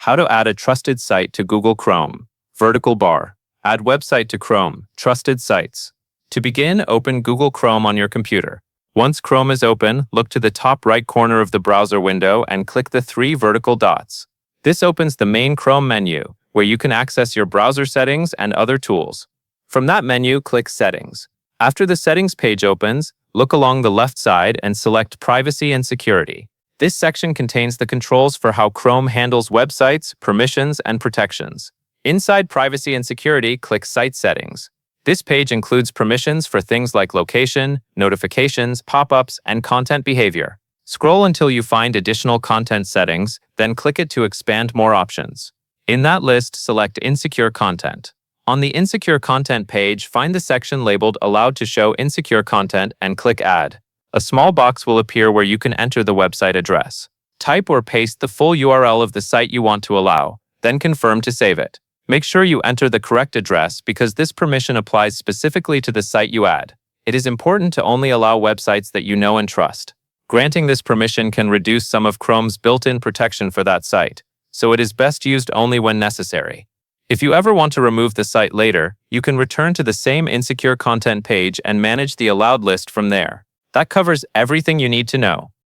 How to add a trusted site to Google Chrome. Vertical bar. Add website to Chrome. Trusted sites. To begin, open Google Chrome on your computer. Once Chrome is open, look to the top right corner of the browser window and click the three vertical dots. This opens the main Chrome menu, where you can access your browser settings and other tools. From that menu, click Settings. After the Settings page opens, look along the left side and select Privacy and Security. This section contains the controls for how Chrome handles websites, permissions, and protections. Inside Privacy and Security, click Site Settings. This page includes permissions for things like location, notifications, pop-ups, and content behavior. Scroll until you find additional content settings, then click it to expand more options. In that list, select Insecure Content. On the Insecure Content page, find the section labeled Allowed to Show Insecure Content and click Add. A small box will appear where you can enter the website address. Type or paste the full URL of the site you want to allow, then confirm to save it. Make sure you enter the correct address because this permission applies specifically to the site you add. It is important to only allow websites that you know and trust. Granting this permission can reduce some of Chrome's built-in protection for that site, so it is best used only when necessary. If you ever want to remove the site later, you can return to the same Insecure Content page and manage the allowed list from there. That covers everything you need to know.